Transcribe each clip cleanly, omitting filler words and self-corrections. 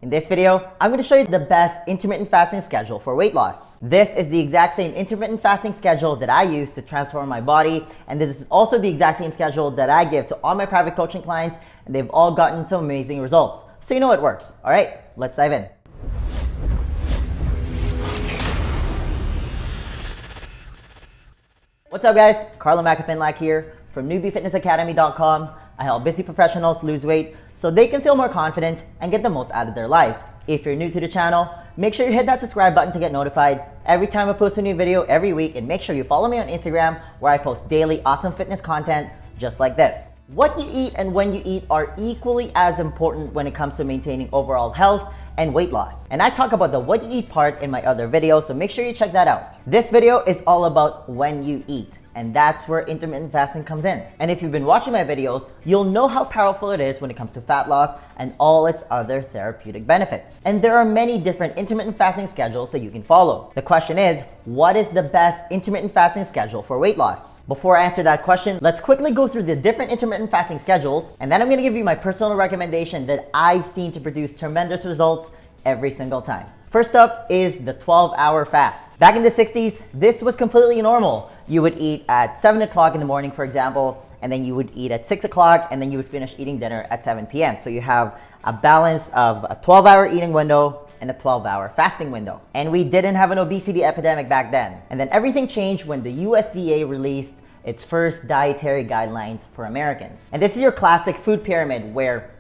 In this video, I'm going to show you the best intermittent fasting schedule for weight loss. This is the exact same intermittent fasting schedule that I use to transform my body, and this is also the exact same schedule that I give to all my private coaching clients, and they've all gotten some amazing results. So you know it works. All right, let's dive in. What's up guys? Carlo Macapinlac here from newbiefitnessacademy.com. I help busy professionals lose weight so they can feel more confident and get the most out of their lives. If you're new to the channel, make sure you hit that subscribe button to get notified every time I post a new video every week, and make sure you follow me on Instagram where I post daily awesome fitness content just like this. What you eat and when you eat are equally as important when it comes to maintaining overall health and weight loss. And I talk about the what you eat part in my other videos, so make sure you check that out. This video is all about when you eat, and that's where intermittent fasting comes in. And if you've been watching my videos, you'll know how powerful it is when it comes to fat loss and all its other therapeutic benefits. And there are many different intermittent fasting schedules that you can follow. The question is, what is the best intermittent fasting schedule for weight loss? Before I answer that question, let's quickly go through the different intermittent fasting schedules, and then I'm gonna give you my personal recommendation that I've seen to produce tremendous results every single time. First up is the 12-hour fast. Back in the 60s, this was completely normal. You would eat at 7 o'clock in the morning, for example, and then you would eat at 6 o'clock, and then you would finish eating dinner at 7 p.m. So you have a balance of a 12-hour eating window and a 12-hour fasting window. And we didn't have an obesity epidemic back then. And then everything changed when the USDA released its first dietary guidelines for Americans. And this is your classic food pyramid where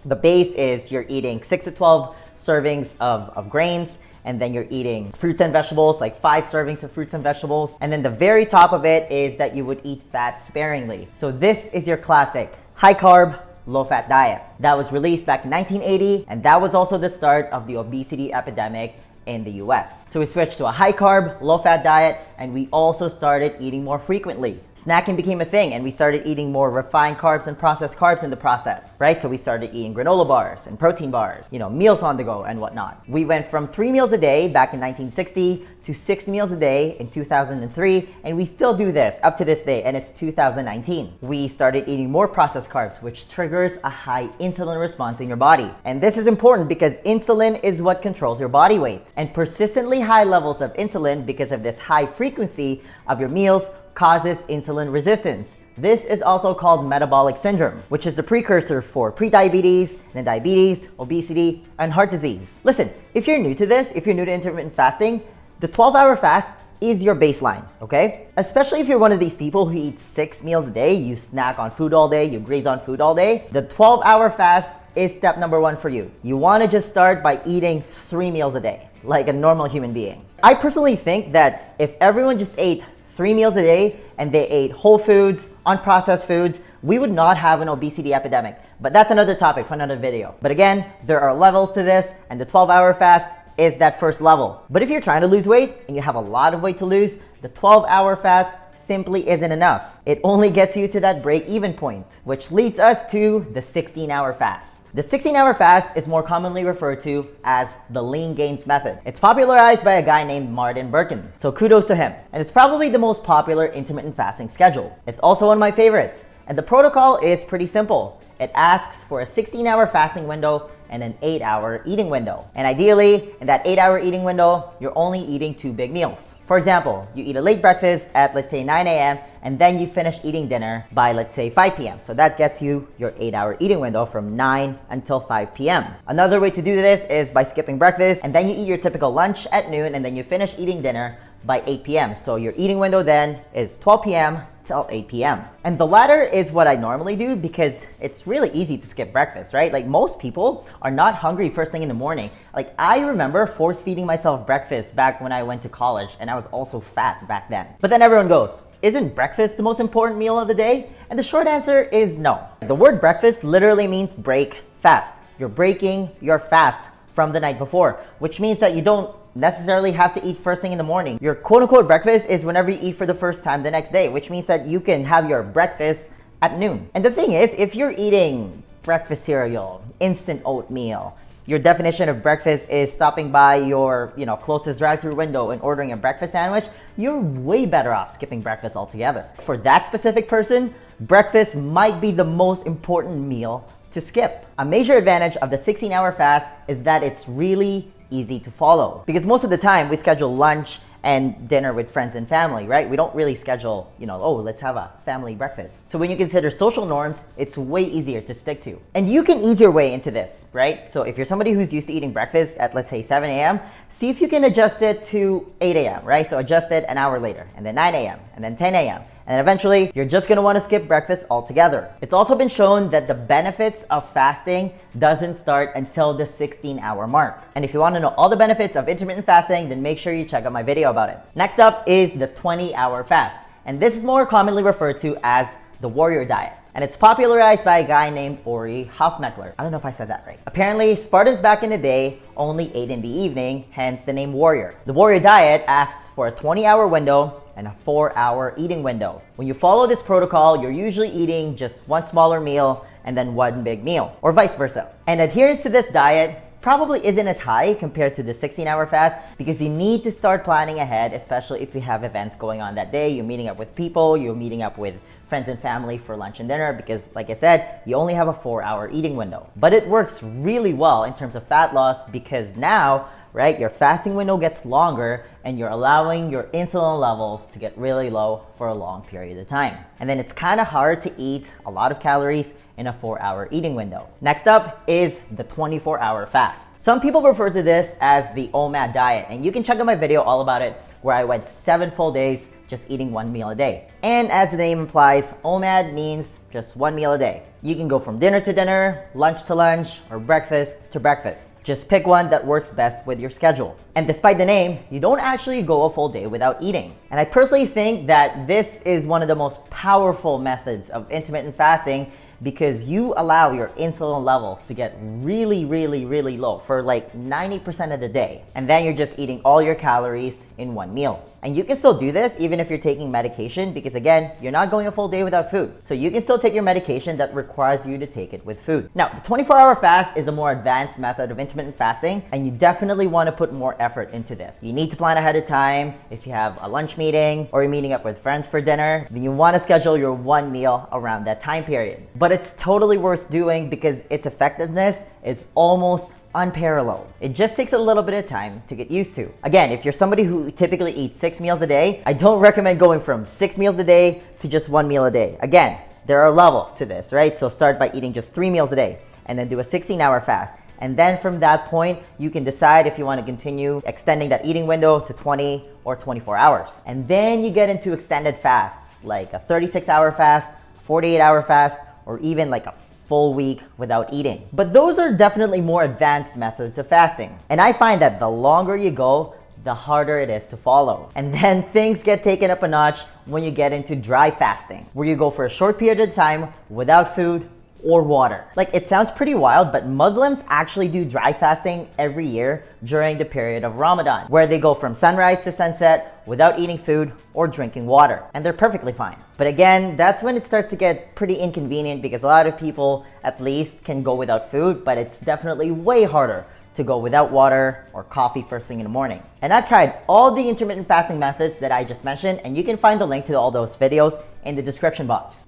the base is you're eating 6 to 12 servings of grains, and then you're eating fruits and vegetables, like 5 servings of fruits and vegetables. And then the very top of it is that you would eat fat sparingly. So this is your classic high carb, low fat diet. That was released back in 1980, and that was also the start of the obesity epidemic in the US. So we switched to a high carb, low fat diet, and we also started eating more frequently. Snacking became a thing, and we started eating more refined carbs and processed carbs in the process, right? So we started eating granola bars and protein bars, meals on the go and whatnot. We went from 3 meals a day back in 1960 to 6 meals a day in 2003, and we still do this up to this day, and it's 2019. We started eating more processed carbs, which triggers a high insulin response in your body. And this is important because insulin is what controls your body weight. And persistently high levels of insulin because of this high frequency of your meals causes insulin resistance. This is also called metabolic syndrome, which is the precursor for prediabetes, then diabetes, obesity, and heart disease. Listen, if you're new to this, if you're new to intermittent fasting, the 12-hour fast is your baseline, okay? Especially if you're one of these people who eat 6 meals a day, you snack on food all day, you graze on food all day, the 12-hour fast is step number 1 for you. You wanna just start by eating 3 meals a day, like a normal human being. I personally think that if everyone just ate 3 meals a day and they ate whole foods, unprocessed foods, we would not have an obesity epidemic. But that's another topic for another video. But again, there are levels to this, and the 12-hour fast is that first level. But if you're trying to lose weight and you have a lot of weight to lose, the 12-hour fast simply isn't enough. It only gets you to that break-even point, which leads us to the 16-hour fast. The 16-hour fast is more commonly referred to as the lean gains method. It's popularized by a guy named Martin Birkin, so kudos to him. And it's probably the most popular intermittent fasting schedule. It's also one of my favorites. And the protocol is pretty simple. It asks for a 16-hour fasting window and an 8-hour eating window. And ideally, in that 8-hour eating window, you're only eating 2 big meals. For example, you eat a late breakfast at, let's say, 9 a.m., and then you finish eating dinner by, let's say, 5 p.m. So that gets you your 8-hour eating window from 9 until 5 p.m. Another way to do this is by skipping breakfast, and then you eat your typical lunch at noon, and then you finish eating dinner by 8 p.m. So your eating window then is 12 p.m. till 8 p.m. And the latter is what I normally do because it's really easy to skip breakfast, right? Like most people are not hungry first thing in the morning. Like I remember force feeding myself breakfast back when I went to college, and I was also fat back then. But then everyone goes, isn't breakfast the most important meal of the day? And the short answer is no. The word breakfast literally means break fast. You're breaking your fast from the night before, which means that you don't necessarily have to eat first thing in the morning. Your quote-unquote breakfast is whenever you eat for the first time the next day, which means that you can have your breakfast at noon. And the thing is, if you're eating breakfast cereal, instant oatmeal, your definition of breakfast is stopping by your closest drive-through window and ordering a breakfast sandwich, you're way better off skipping breakfast altogether. For that specific person, breakfast might be the most important meal to to skip. A major advantage of the 16-hour fast is that it's really easy to follow, because most of the time we schedule lunch and dinner with friends and family, right? We don't really schedule, oh, let's have a family breakfast. So when you consider social norms, it's way easier to stick to. And you can ease your way into this, right? So if you're somebody who's used to eating breakfast at, let's say, 7 a.m., see if you can adjust it to 8 a.m., right? So adjust it an hour later, and then 9 a.m., and then 10 a.m. And eventually, you're just gonna wanna skip breakfast altogether. It's also been shown that the benefits of fasting doesn't start until the 16-hour mark. And if you wanna know all the benefits of intermittent fasting, then make sure you check out my video about it. Next up is the 20-hour fast. And this is more commonly referred to as the warrior diet. And it's popularized by a guy named Ori Hofmeckler. I don't know if I said that right. Apparently, Spartans back in the day only ate in the evening, hence the name warrior. The warrior diet asks for a 20-hour window and a 4-hour eating window. When you follow this protocol, you're usually eating just one smaller meal and then one big meal, or vice versa. And adherence to this diet probably isn't as high compared to the 16-hour fast, because you need to start planning ahead, especially if you have events going on that day. You're meeting up with people, you're meeting up with friends and family for lunch and dinner, because like I said, you only have a 4-hour eating window. But it works really well in terms of fat loss, because now, right, your fasting window gets longer and you're allowing your insulin levels to get really low for a long period of time. And then it's kind of hard to eat a lot of calories in a 4-hour eating window. Next up is the 24-hour fast. Some people refer to this as the OMAD diet, and you can check out my video all about it, where I went 7 full days just eating 1 meal a day. And as the name implies, OMAD means just 1 meal a day. You can go from dinner to dinner, lunch to lunch, or breakfast to breakfast. Just pick one that works best with your schedule. And despite the name, you don't actually go a full day without eating. And I personally think that this is one of the most powerful methods of intermittent fasting, because you allow your insulin levels to get really, really, really low for like 90% of the day. And then you're just eating all your calories in 1 meal. And you can still do this even if you're taking medication, because again, you're not going a full day without food. So you can still take your medication that requires you to take it with food. Now, the 24-hour fast is a more advanced method of intermittent fasting, and you definitely want to put more effort into this. You need to plan ahead of time. If you have a lunch meeting or you're meeting up with friends for dinner, then you want to schedule your 1 meal around that time period. But it's totally worth doing, because its effectiveness is almost unparalleled. It just takes a little bit of time to get used to. Again, if you're somebody who typically eats 6 meals a day, I don't recommend going from 6 meals a day to just 1 meal a day. Again, there are levels to this, right? So start by eating just 3 meals a day and then do a 16-hour fast. And then from that point, you can decide if you want to continue extending that eating window to 20 or 24 hours. And then you get into extended fasts, like a 36-hour fast, 48-hour fast, or even like a full week without eating. But those are definitely more advanced methods of fasting. And I find that the longer you go, the harder it is to follow. And then things get taken up a notch when you get into dry fasting, where you go for a short period of time without food or water. Like, it sounds pretty wild, but Muslims actually do dry fasting every year during the period of Ramadan, where they go from sunrise to sunset without eating food or drinking water, and they're perfectly fine. But again, that's when it starts to get pretty inconvenient, because a lot of people at least can go without food, but it's definitely way harder to go without water or coffee first thing in the morning. And I've tried all the intermittent fasting methods that I just mentioned, and you can find the link to all those videos in the description box.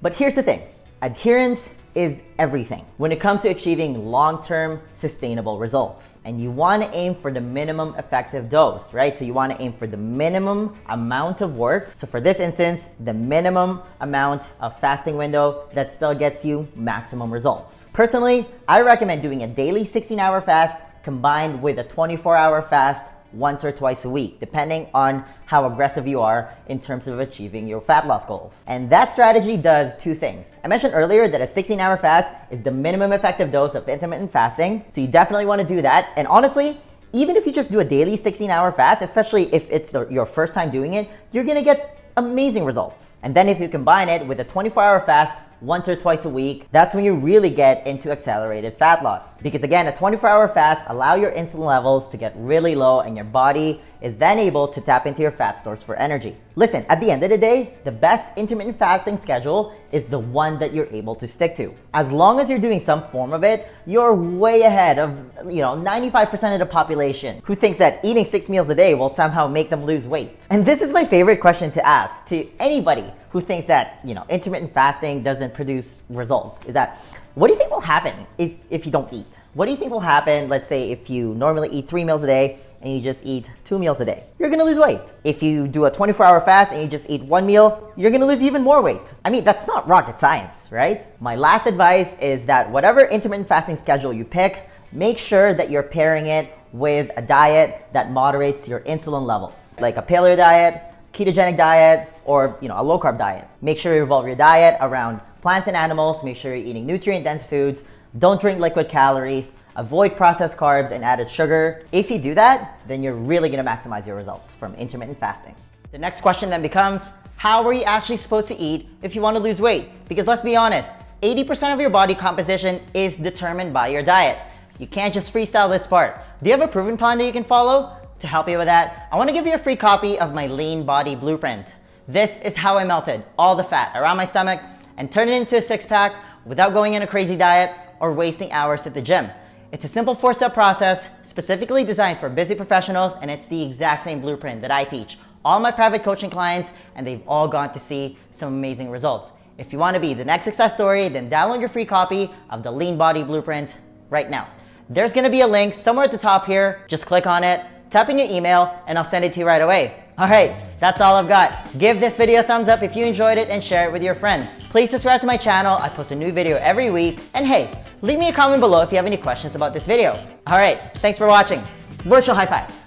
But here's the thing. Adherence is everything when it comes to achieving long-term sustainable results. And you want to aim for the minimum effective dose, right? So you want to aim for the minimum amount of work. So for this instance, the minimum amount of fasting window that still gets you maximum results. Personally, I recommend doing a daily 16-hour fast combined with a 24-hour fast once or twice a week, depending on how aggressive you are in terms of achieving your fat loss goals. And that strategy does 2 things. I mentioned earlier that a 16-hour fast is the minimum effective dose of intermittent fasting, so you definitely want to do that. And honestly, even if you just do a daily 16-hour fast, especially if it's your first time doing it, you're gonna get amazing results. And then if you combine it with a 24-hour fast once or twice a week, that's when you really get into accelerated fat loss. Because again, a 24-hour fast allows your insulin levels to get really low, and your body is then able to tap into your fat stores for energy. Listen, at the end of the day, the best intermittent fasting schedule is the one that you're able to stick to. As long as you're doing some form of it, you're way ahead of 95% of the population who thinks that eating 6 meals a day will somehow make them lose weight. And this is my favorite question to ask to anybody who thinks that, intermittent fasting doesn't produce results is that, what do you think will happen if you don't eat? What do you think will happen, let's say, if you normally eat 3 meals a day and you just eat 2 meals a day? You're gonna lose weight. If you do a 24-hour fast and you just eat 1 meal, you're gonna lose even more weight. I mean, that's not rocket science, right? My last advice is that whatever intermittent fasting schedule you pick, make sure that you're pairing it with a diet that moderates your insulin levels, like a paleo diet, ketogenic diet, or a low-carb diet. Make sure you revolve your diet around plants and animals. Make sure you're eating nutrient-dense foods. Don't drink liquid calories. Avoid processed carbs and added sugar. If you do that, then you're really gonna maximize your results from intermittent fasting. The next question then becomes, how are you actually supposed to eat if you want to lose weight? Because let's be honest, 80% of your body composition is determined by your diet. You can't just freestyle this part. Do you have a proven plan that you can follow? To help you with that, I want to give you a free copy of my lean body blueprint. This is how I melted all the fat around my stomach and turned it into a 6-pack without going on a crazy diet or wasting hours at the gym. It's a simple 4-step process specifically designed for busy professionals, and it's the exact same blueprint that I teach all my private coaching clients, and they've all gone to see some amazing results. If you want to be the next success story, then download your free copy of the Lean Body Blueprint right now. There's going to be a link somewhere at the top here. Just click on it, type in your email, and I'll send it to you right away. All right, that's all I've got. Give this video a thumbs up if you enjoyed it and share it with your friends. Please subscribe to my channel. I post a new video every week. And hey, leave me a comment below if you have any questions about this video. All right, thanks for watching. Virtual high five.